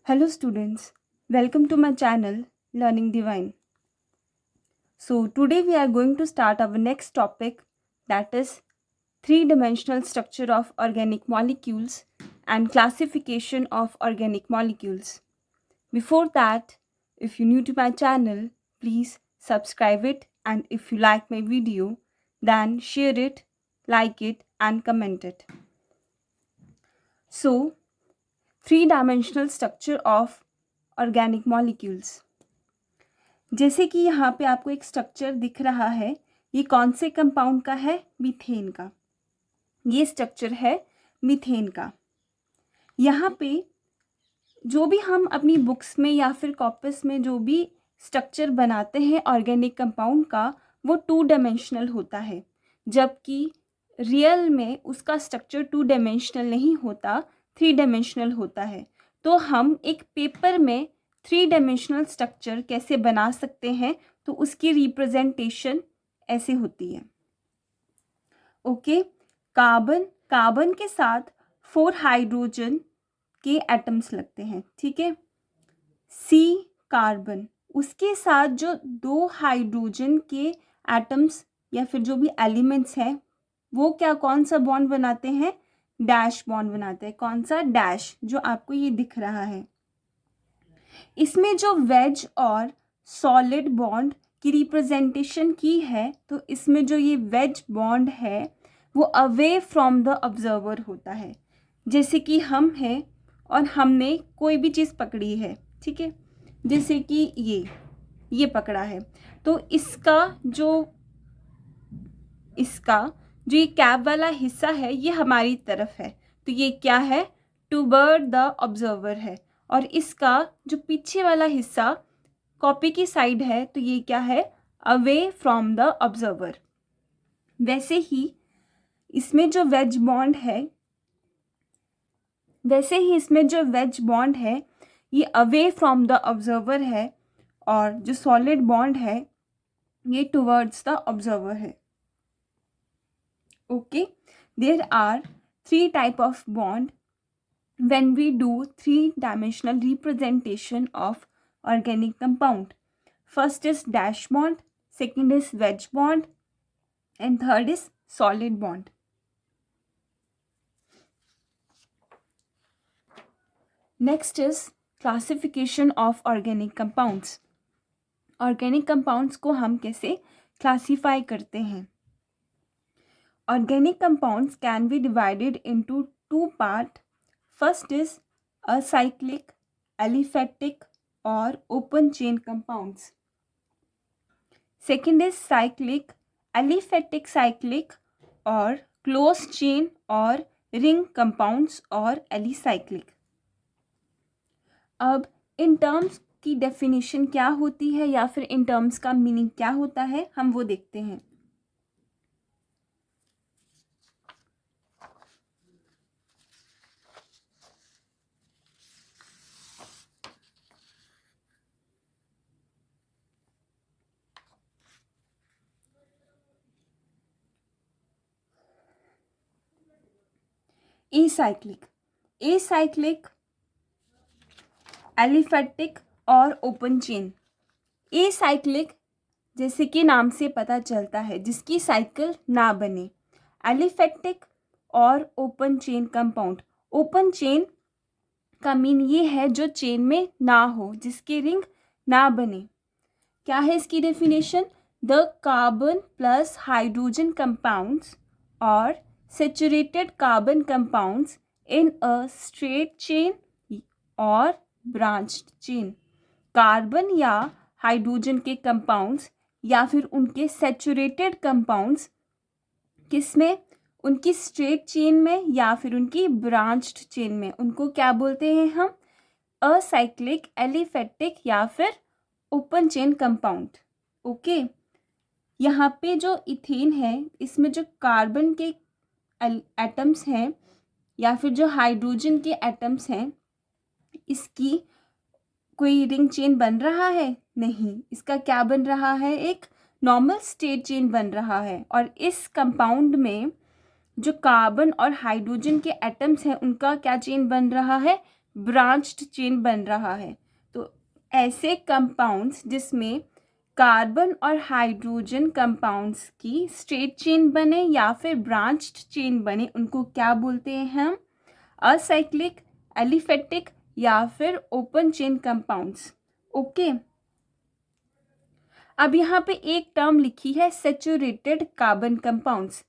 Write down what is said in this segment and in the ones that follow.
Hello students, welcome to my channel Learning Divine. So today we are going to start our next topic, that is three-dimensional structure of organic molecules and classification of organic molecules. Before that, if you're new to my channel, please subscribe it, and if you like my video, then share it, like it and comment it. So, three-dimensional structure of organic molecules. जैसे कि यहाँ पे आपको एक structure दिख रहा है, ये कौन से कंपाउंड का है? मीथेन का। ये स्ट्रक्चर है मीथेन का। यहाँ पे जो भी हम अपनी बुक्स में या फिर कॉपस में जो भी स्ट्रक्चर बनाते हैं ऑर्गेनिक कंपाउंड का, वो 2 डायमेंशनल होता है, जबकि रियल में उसका स्ट्रक्चर 2 डायमेंशनल नहीं होता, 3 डायमेंशनल होता है। तो हम एक पेपर में 3 डायमेंशनल स्ट्रक्चर कैसे बना सकते हैं, तो उसकी रिप्रेजेंटेशन ऐसे होती है। ओके, कार्बन के साथ 4 हाइड्रोजन के एटम्स लगते हैं, ठीक है। सी कार्बन, उसके साथ जो 2 हाइड्रोजन के एटम्स या फिर जो भी एलिमेंट्स हैं, वो कौन सा बॉन्ड बनाते हैं? डैश बॉन्ड बनाते हैं। कौन सा? डैश, जो आपको ये दिख रहा है। इसमें जो वेज और सॉलिड बॉन्ड की रिप्रेजेंटेशन की है, तो इसमें जो ये वेज बॉन्ड है वो अवे फ्रॉम द ऑब्जर्वर होता है। जैसे कि हम हैं और हमने कोई भी चीज़ पकड़ी है, ठीक है, जैसे कि ये पकड़ा है, तो इसका जो ये कैप वाला हिस्सा है ये हमारी तरफ है, तो ये क्या है? टुवर्ड द ऑब्जर्वर है। और इसका जो पीछे वाला हिस्सा कॉपी की साइड है, तो ये क्या है? Away from the observer. वैसे ही इसमें जो वेज बॉन्ड है ये अवे फ्रॉम द ऑब्जर्वर है, और जो सॉलिड बॉन्ड है ये टुवर्ड्स द ऑब्जर्वर है। Okay, there are 3 type of bond when we do 3-dimensional representation of organic compound. First is dash bond, second is wedge bond, and third is solid bond. Next is classification of organic compounds. Organic compounds को हम कैसे classify करते हैं? Organic compounds can be divided into 2 parts. First is acyclic, aliphatic or open chain compounds. Second is cyclic, aliphatic cyclic or closed chain or ring compounds or alicyclic. अब in terms की definition क्या होती है या फिर in terms का meaning क्या होता है, हम वो देखते हैं। एसाइक्लिक, एलिफेटिक और ओपन चेन। एसाइक्लिक जैसे कि नाम से पता चलता है, जिसकी साइकिल ना बने। एलिफेटिक और open chain compound. Open chain का मीन ये है जो चेन में ना हो, जिसके रिंग ना बने। क्या है इसकी definition? The carbon plus hydrogen compounds और saturated carbon compounds in a straight chain और ब्रांच्ड चेन। कार्बन या हाइड्रोजन के कंपाउंड्स या फिर उनके सैचुरेटेड कंपाउंड्स किसमें? उनकी स्ट्रेट चेन में या फिर उनकी ब्रांच्ड चेन में, उनको क्या बोलते हैं हम? असाइक्लिक, एलिफेटिक या फिर ओपन चेन कंपाउंड। ओके, यहाँ पे जो इथेन है, इसमें जो कार्बन के एटम्स हैं या फिर जो हाइड्रोजन के एटम्स हैं, इसकी कोई रिंग चेन बन रहा है? नहीं, इसका क्या बन रहा है? एक नॉर्मल स्टेट चेन बन रहा है। और इस कंपाउंड में जो कार्बन और हाइड्रोजन के एटम्स हैं, उनका क्या चेन बन रहा है? ब्रांच्ड चेन बन रहा है। तो ऐसे कंपाउंड्स जिसमें कार्बन और हाइड्रोजन कंपाउंड्स की स्ट्रेट चेन बने या फिर ब्रांच्ड चेन बने, उनको क्या बोलते हैं हम? असाइक्लिक, एलिफेटिक या फिर ओपन चेन कंपाउंड्स। ओके, अब यहाँ पे एक टर्म लिखी है सैचुरेटेड कार्बन कंपाउंड्स।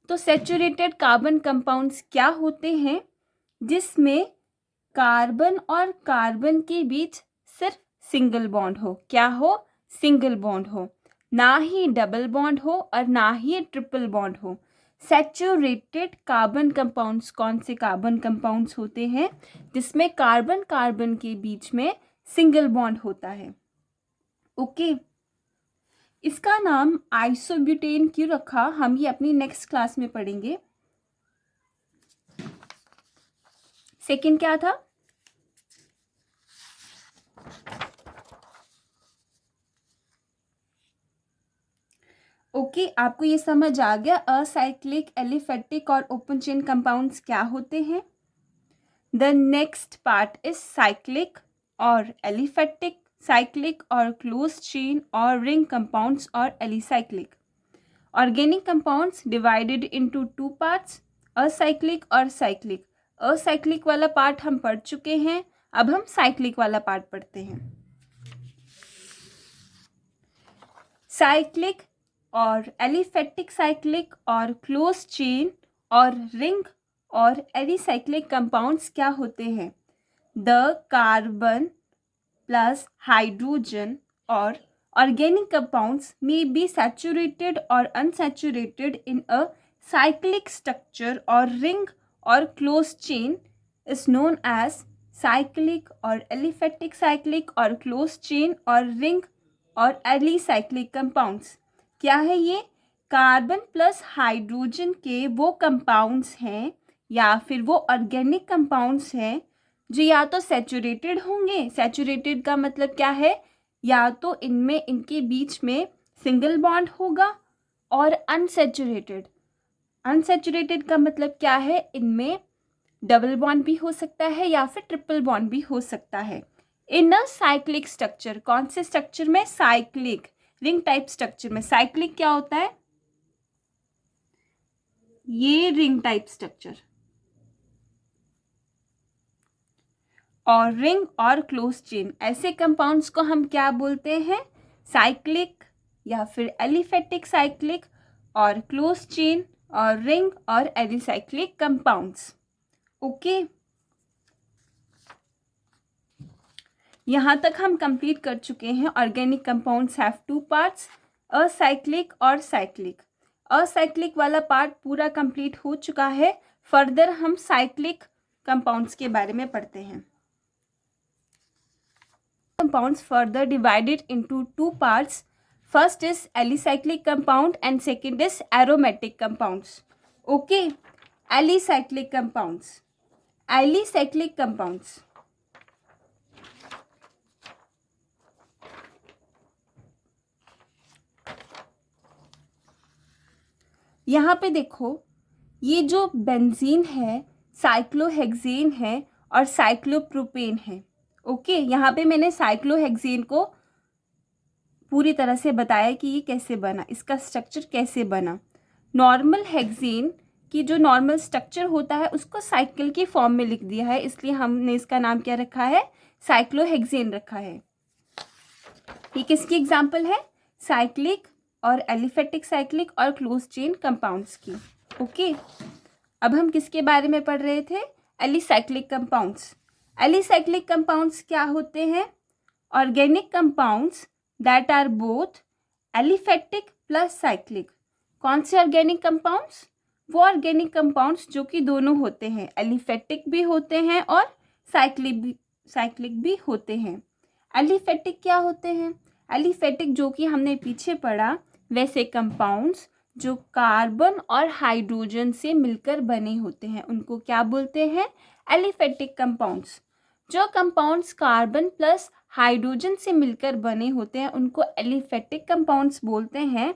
तो सैचुरेटेड कार्बन कंपाउंड्स क्या होते हैं? जिसमें कार्बन और कार्बन के बीच सिर्फ सिंगल बॉन्ड हो। क्या हो? सिंगल बॉन्ड हो, ना ही डबल बॉन्ड हो और ना ही ट्रिपल बॉन्ड हो। सैचुरेटेड कार्बन कंपाउंड्स कौन से कार्बन कंपाउंड्स होते हैं? जिसमें कार्बन कार्बन के बीच में सिंगल बॉन्ड होता है। ओके, इसका नाम आइसोब्यूटेन क्यों रखा, हम ये अपनी नेक्स्ट क्लास में पढ़ेंगे। सेकंड क्या था? ओके, आपको ये समझ आ गया असाइक्लिक, एलिफेटिक और ओपन चेन कंपाउंड्स क्या होते हैं। The next part is cyclic और एलिफेटिक, साइक्लिक और क्लोज चेन और रिंग कंपाउंड्स और alicyclic. Organic compounds divided into two parts, acyclic और साइक्लिक। असाइक्लिक वाला पार्ट हम पढ़ चुके हैं, अब हम साइक्लिक वाला पार्ट पढ़ते हैं। साइक्लिक और एलिफेटिक साइक्लिक और क्लोज चेन और रिंग और एलिसाइक्लिक कंपाउंड्स क्या होते हैं? द कार्बन प्लस हाइड्रोजन और organic compounds may be saturated or unsaturated in a cyclic structure or ring or closed chain is known as cyclic or aliphatic cyclic or closed chain or ring और alicyclic compounds. क्या है ये? Carbon plus hydrogen के वो compounds हैं या फिर वो ऑर्गेनिक कंपाउंड्स हैं जो या तो सैचुरेटेड होंगे। सैचुरेटेड का मतलब क्या है? या तो इनमें इनके बीच में सिंगल बॉन्ड होगा, और अनसैचुरेटेड, अनसैचुरेटेड का मतलब क्या है? इनमें डबल बॉन्ड भी हो सकता है या फिर ट्रिपल बॉन्ड भी हो सकता है। इन अ साइक्लिक स्ट्रक्चर, कौन से स्ट्रक्चर में? साइक्लिक, रिंग टाइप स्ट्रक्चर में। साइक्लिक क्या होता है? ये रिंग टाइप स्ट्रक्चर। और रिंग और क्लोज चेन, ऐसे कंपाउंड्स को हम क्या बोलते हैं? साइक्लिक या फिर एलिफेटिक साइक्लिक और क्लोज चेन और रिंग और एलिसाइक्लिक कंपाउंड्स। ओके, यहाँ तक हम कंप्लीट कर चुके हैं। Organic compounds have two parts, acyclic और साइक्लिक। असाइक्लिक वाला पार्ट पूरा कंप्लीट हो चुका है। फर्दर हम साइक्लिक कंपाउंड्स के बारे में पढ़ते हैं। Compounds further divided into two parts. First is alicyclic compound and second is aromatic compounds. Okay, alicyclic compounds. Alicyclic compounds. यहाँ पे देखो, ये जो बेंजीन है, साइक्लोहेक्सेन है और साइक्लोप्रोपेन है। ओके, यहाँ पे मैंने साइक्लोहेक्सेन को पूरी तरह से बताया कि ये कैसे बना, इसका स्ट्रक्चर कैसे बना। नॉर्मल हेक्सेन की जो नॉर्मल स्ट्रक्चर होता है उसको साइकिल की फॉर्म में लिख दिया है, इसलिए हमने इसका नाम क्या रखा है? साइक्लोहेक्सेन रखा है। ये किसकी एग्जाम्पल है? साइक्लिक और एलिफेटिक साइक्लिक और क्लोज चेन कंपाउंड्स की। ओके, अब हम किसके बारे में पढ़ रहे थे? Alicyclic compounds. एलिसाइक्लिक कंपाउंड्स क्या होते हैं? Organic compounds that are both aliphatic plus cyclic. कौन से ऑर्गेनिक कंपाउंड्स? वो ऑर्गेनिक कंपाउंड्स जो कि दोनों होते हैं, एलिफेटिक भी होते हैं और साइक्लिक भी होते हैं। एलिफेटिक क्या होते हैं? एलिफेटिक जो कि हमने पीछे पढ़ा, वैसे कंपाउंड्स जो कार्बन और हाइड्रोजन से मिलकर बने होते हैं उनको क्या बोलते हैं? Aliphatic compounds. जो कंपाउंड्स कार्बन प्लस हाइड्रोजन से मिलकर बने होते हैं उनको एलिफेटिक कंपाउंड्स बोलते हैं।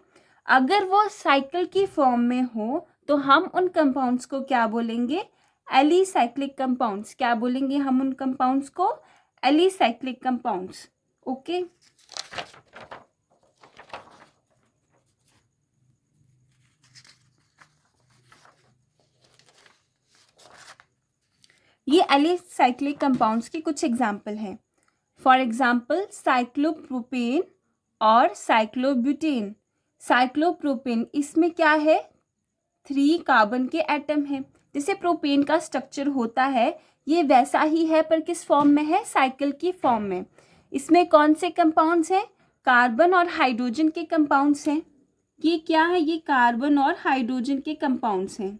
अगर वो साइकिल की फॉर्म में हो तो हम उन कंपाउंड्स को क्या बोलेंगे? Alicyclic compounds. क्या बोलेंगे हम उन कंपाउंड्स को? Alicyclic compounds. ओके, ये एलिसाइक्लिक कंपाउंड्स की कुछ एग्जाम्पल हैं। फॉर एग्जाम्पल साइक्लोप्रोपेन और साइक्लोब्यूटेन। साइक्लोप्रोपेन, इसमें क्या है? 3 कार्बन के एटम हैं। जैसे प्रोपेन का स्ट्रक्चर होता है ये वैसा ही है, पर किस फॉर्म में है? साइकिल की फॉर्म में। इसमें कौन से कंपाउंड्स हैं? कार्बन और हाइड्रोजन के कंपाउंड्स हैं। ये क्या है? ये कार्बन और हाइड्रोजन के कंपाउंड्स हैं।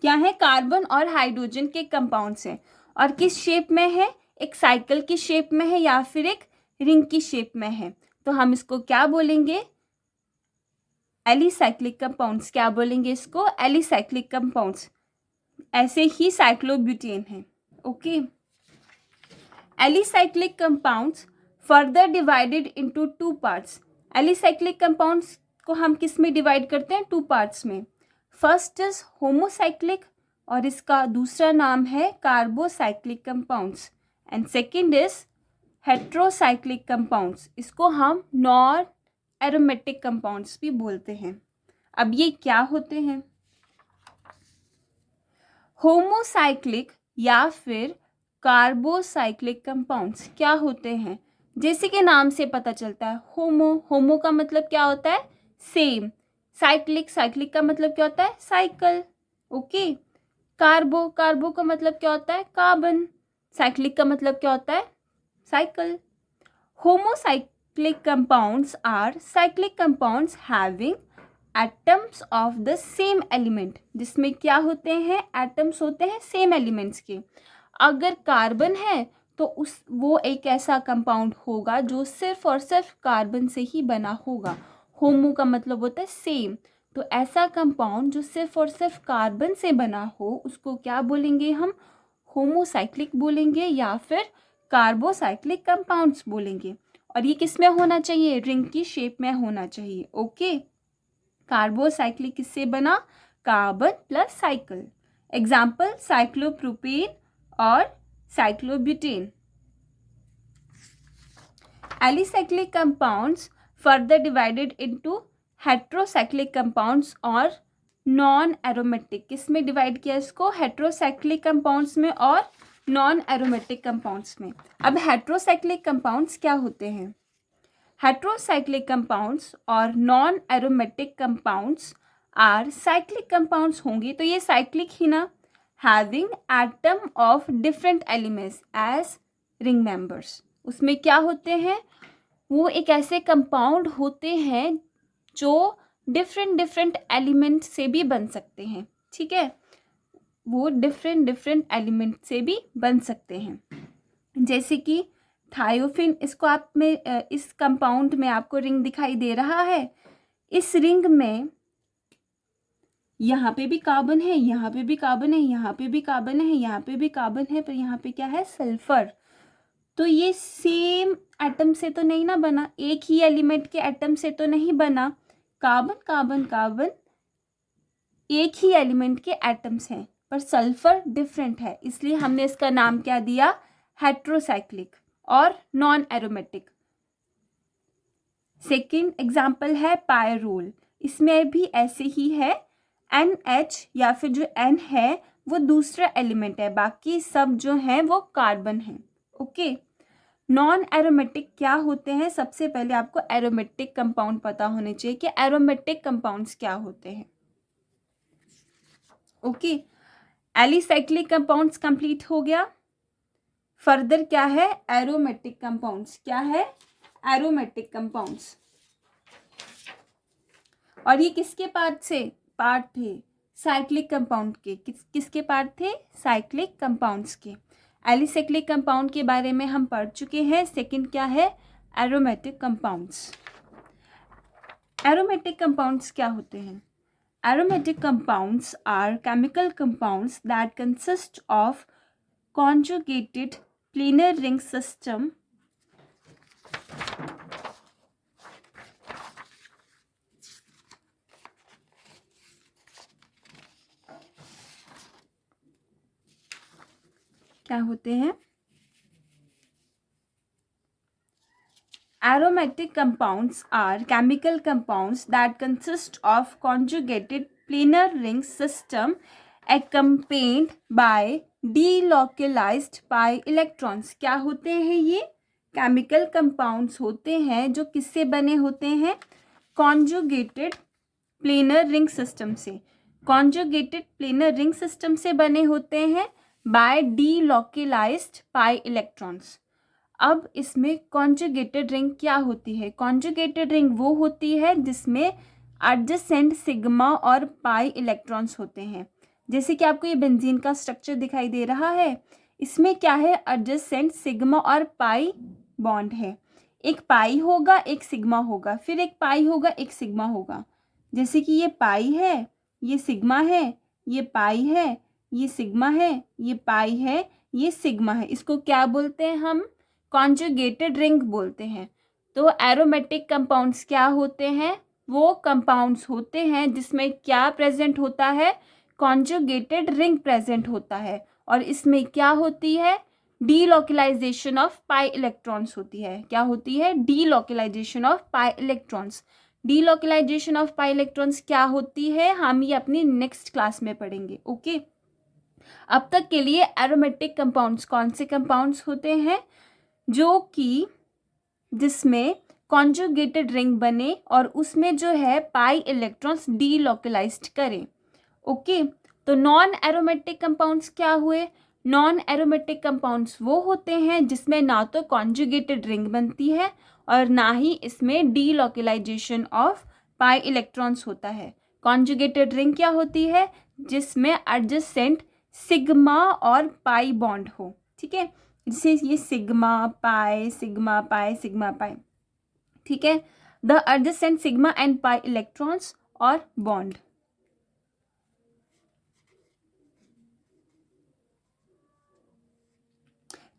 क्या है? कार्बन और हाइड्रोजन के कंपाउंड्स हैं। और किस शेप में है? एक साइकिल की शेप में है या फिर एक रिंग की शेप में है। तो हम इसको क्या बोलेंगे? Alicyclic compounds. क्या बोलेंगे इसको? Alicyclic compounds. ऐसे ही साइक्लोब्यूटेन है। Okay, alicyclic compounds further divided into 2 parts. Alicyclic compounds को हम किस में डिवाइड करते हैं? 2 पार्ट्स में। फर्स्ट इज होमोसाइक्लिक और इसका दूसरा नाम है carbocyclic compounds. And second is heterocyclic compounds. इसको हम नॉन एरोमेटिक कंपाउंड्स भी बोलते हैं। अब ये क्या होते हैं? होमोसाइक्लिक या फिर कार्बोसाइक्लिक कंपाउंड्स क्या होते हैं? जैसे कि नाम से पता चलता है, होमो, होमो का मतलब क्या होता है? सेम। साइक्लिक, साइक्लिक का मतलब क्या होता है? साइकिल। ओके, कार्बो, कार्बो का मतलब क्या होता है? कार्बन। साइक्लिक का मतलब क्या होता है? Cycle. Homocyclic compounds are cyclic compounds having atoms of the same element. जिसमें क्या होते हैं? एटम्स होते हैं सेम एलिमेंट्स के। अगर कार्बन है तो वो एक ऐसा कंपाउंड होगा जो सिर्फ और सिर्फ कार्बन से ही बना होगा। होमो का मतलब होता है सेम। तो ऐसा कंपाउंड जो सिर्फ और सिर्फ कार्बन से बना हो उसको क्या बोलेंगे हम? होमोसाइक्लिक बोलेंगे या फिर कार्बोसाइक्लिक कंपाउंड्स बोलेंगे। और ये किस में होना चाहिए? रिंग की शेप में होना चाहिए। ओके, कार्बोसाइक्लिक किससे बना? Carbon plus cycle. Example cyclopropane और cyclobutane. Alicyclic compounds further divided into heterocyclic compounds और नॉन एरोमेटिक। किस में डिवाइड किया इसको? हेट्रोसाइक्लिक कंपाउंड्स में और नॉन एरोमेटिक कंपाउंड्स में। अब हेट्रोसाइक्लिक कंपाउंड्स क्या होते हैं? हेट्रोसाइक्लिक कंपाउंड्स और non aromatic compounds are cyclic compounds होंगे तो ये साइक्लिक ही ना, having atom of different elements as ring members. उसमें क्या होते हैं? वो एक ऐसे कंपाउंड होते हैं जो डिफरेंट डिफरेंट एलिमेंट से भी बन सकते हैं। ठीक है, वो डिफरेंट डिफरेंट एलिमेंट से भी बन सकते हैं। जैसे कि थायोफिन, इसको आप में इस कंपाउंड में आपको रिंग दिखाई दे रहा है। इस रिंग में यहाँ पे भी कार्बन है, यहाँ पे भी कार्बन है, यहाँ पे भी कार्बन है, यहाँ पे भी कार्बन है, पर यहाँ पे क्या है? सल्फर। तो ये सेम एटम से तो नहीं ना बना, एक ही एलिमेंट के एटम से तो नहीं बना। कार्बन कार्बन कार्बन एक ही एलिमेंट के एटम्स हैं, पर सल्फर डिफरेंट है, इसलिए हमने इसका नाम क्या दिया? हेट्रोसाइक्लिक और नॉन एरोमेटिक। सेकेंड एग्जाम्पल है पायरोल। इसमें भी ऐसे ही है, NH या फिर जो N है वो दूसरा एलिमेंट है, बाकी सब जो है वो कार्बन है। ओके, नॉन एरोमेटिक क्या होते हैं? सबसे पहले आपको एरोमेटिक कंपाउंड पता होने चाहिए कि एरोमेटिक कंपाउंड्स क्या होते हैं। ओके, एलिसाइक्लिक कंपाउंड्स कंप्लीट हो गया। फर्दर क्या है? Aromatic compounds. क्या है? Aromatic compounds. और ये किसके पार्ट थे? साइक्लिक कंपाउंड के। किसके पार्ट थे? साइक्लिक कंपाउंड्स के। एलिसाइक्लिक कंपाउंड के बारे में हम पढ़ चुके हैं। सेकंड क्या है? Aromatic compounds. एरोमेटिक कंपाउंड्स क्या होते हैं? Aromatic compounds are chemical compounds that consist of conjugated planar ring system क्या होते हैं? Aromatic compounds are chemical compounds that consist of conjugated planar ring system accompanied by delocalized pi electrons. क्या होते हैं ये? केमिकल कंपाउंड्स होते हैं जो किससे बने होते हैं? कॉन्जुगेटेड प्लेनर रिंग सिस्टम से। कॉन्जुगेटेड प्लेनर रिंग सिस्टम से बने होते हैं बाय डीलोकलाइज्ड पाई इलेक्ट्रॉन्स। अब इसमें कॉन्जुगेटेड रिंग क्या होती है? कॉन्जुगेटेड रिंग वो होती है जिसमें एडजेसेंट सिग्मा और पाई इलेक्ट्रॉन्स होते हैं। जैसे कि आपको ये बेंजीन का स्ट्रक्चर दिखाई दे रहा है, इसमें क्या है? एडजेसेंट सिग्मा और पाई बॉन्ड है। एक पाई होगा, एक सिग्मा होगा, फिर एक पाई होगा, एक सिग्मा होगा। जैसे कि ये पाई है, ये सिग्मा है, ये पाई है, ये सिग्मा है, ये पाई है, ये सिग्मा है। इसको क्या बोलते हैं हम? कॉन्जुगेटेड रिंग बोलते हैं। तो एरोमेटिक कंपाउंड्स क्या होते हैं? वो कंपाउंड्स होते हैं जिसमें क्या प्रेजेंट होता है? कॉन्जुगेटेड रिंग प्रेजेंट होता है। और इसमें क्या होती है? डीलोकलाइजेशन ऑफ पाई इलेक्ट्रॉन्स होती है। क्या होती है? Delocalization of pi electrons. Delocalization of pi electrons क्या होती है, हम ये अपनी नेक्स्ट क्लास में पढ़ेंगे। ओके, अब तक के लिए एरोमेटिक कंपाउंड्स कौन से कंपाउंड्स होते हैं? जो कि जिसमें कॉन्जुगेटेड रिंग बने और उसमें जो है पाई इलेक्ट्रॉन्स डीलोकलाइज्ड करें। ओके, तो नॉन एरोमेटिक कंपाउंड्स क्या हुए? नॉन एरोमेटिक कंपाउंड्स वो होते हैं जिसमें ना तो कॉन्जुगेटेड रिंग बनती है और ना ही इसमें डीलोकलाइजेशन ऑफ पाई इलेक्ट्रॉन्स होता है। कॉन्जुगेटेड रिंग क्या होती है? जिसमें एडजेसेंट सिग्मा और पाई बॉन्ड हो। ठीक है, जैसे ये sigma pi, sigma pi, sigma pi. ठीक है, the adjacent sigma and pi electrons और बॉन्ड।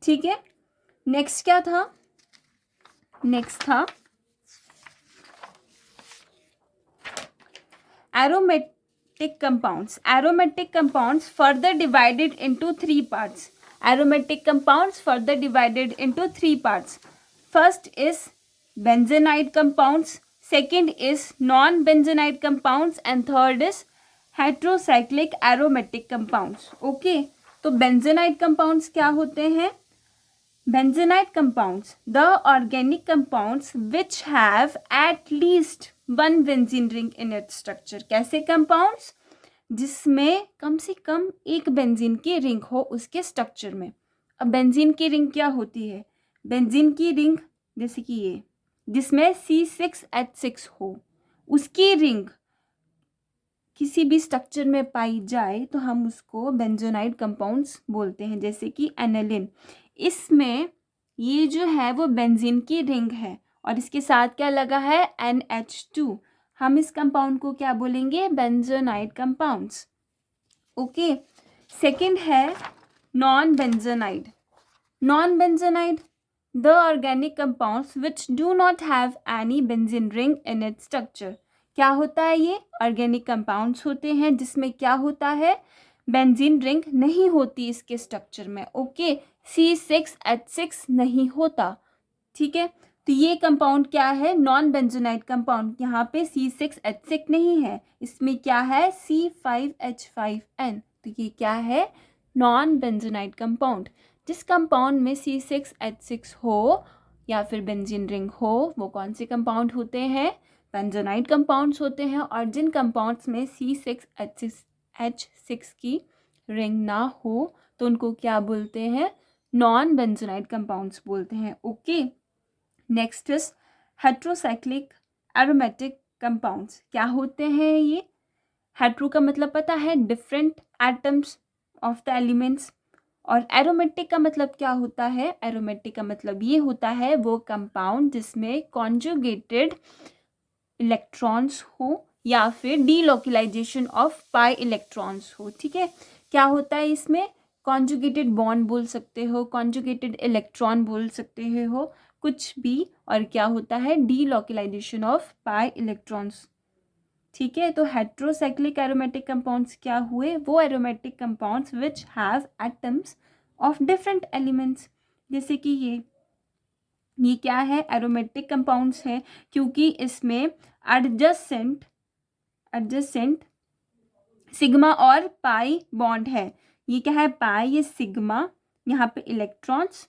ठीक है, नेक्स्ट क्या था? नेक्स्ट था aromatic compounds. Aromatic compounds further divided into three parts. Aromatic compounds further divided into three parts. First is benzenide compounds, second is non-benzenide compounds and third is heterocyclic aromatic compounds. Okay, तो benzenide compounds क्या होते हैं? Benzenide compounds, the organic compounds which have at least one benzene ring in its structure. कैसे compounds? जिसमें कम से कम एक benzene की ring हो उसके स्ट्रक्चर में। अब बेंजीन की रिंग क्या होती है? बेंजीन की रिंग जैसे कि ये, जिसमें C6H6 हो, उसकी रिंग किसी भी स्ट्रक्चर में पाई जाए तो हम उसको बेंजोनाइड कंपाउंड्स बोलते हैं। जैसे कि एनालिन, इसमें ये जो है वो बेंजीन की रिंग है और इसके साथ क्या लगा है? NH2। हम इस कंपाउंड को क्या बोलेंगे? Benzenoid compounds. ओके, सेकंड है non benzenoid. Non benzenoid, the organic compounds which do not have any benzene ring in its structure. क्या होता है? ये ऑर्गेनिक कंपाउंड्स होते हैं जिसमें क्या होता है? बेंजीन रिंग नहीं होती इसके स्ट्रक्चर में। ओके, C6H6 नहीं होता। ठीक है, तो ये कंपाउंड क्या है? Non benzenoid compound. यहाँ पे C6H6 नहीं है, इसमें क्या है? C5H5N। तो ये क्या है? Non benzenoid compound. जिस कंपाउंड में C6H6 हो या फिर बेंजीन रिंग हो, वो कौन से कंपाउंड होते हैं? बेंजोनाइड कंपाउंड्स होते हैं। और जिन कंपाउंड्स में C6H6 की रिंग ना हो तो उनको क्या बोलते हैं? नॉन बेंजोनाइड कंपाउंड्स बोलते हैं। Okay, next is heterocyclic aromatic compounds. क्या होते हैं ये? हेट्रो का मतलब पता है? Different atoms of the elements. और एरोमेटिक का मतलब क्या होता है? एरोमेटिक का मतलब ये होता है वो कंपाउंड जिसमें कॉन्जुगेटेड इलेक्ट्रॉन्स हो या फिर डीलोकलाइजेशन ऑफ पाई इलेक्ट्रॉन्स हो। ठीक है, क्या होता है इसमें? कॉन्जुगेटेड बॉन्ड बोल सकते हो, कॉन्जुगेटेड इलेक्ट्रॉन बोल सकते हो, कुछ भी। और क्या होता है? Delocalization of pi electrons. ठीक है, तो हेट्रोसाइक्लिक एरोमेटिक कंपाउंड्स क्या हुए? वो aromatic compounds which have atoms of different elements. जैसे कि ये क्या है, एरोमेटिक कंपाउंड्स है, क्योंकि इसमें एडजेसेंट सिग्मा और पाई बॉन्ड है। ये क्या है, पाई, ये सिग्मा, यहाँ पे इलेक्ट्रॉन्स,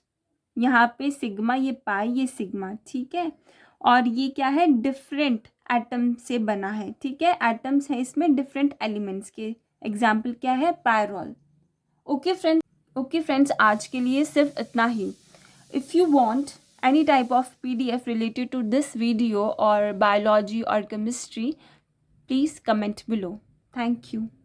यहाँ पे सिग्मा, ये पाई, ये सिग्मा, ठीक है। और ये क्या है, डिफरेंट एटम से बना है, ठीक है। एटम्स है इसमें डिफरेंट एलिमेंट्स के। एग्जाम्पल क्या है, पायरोल। ओके फ्रेंड्स, आज के लिए सिर्फ इतना ही। If you want any type of PDF related to this video or biology or chemistry, please comment below. Thank you.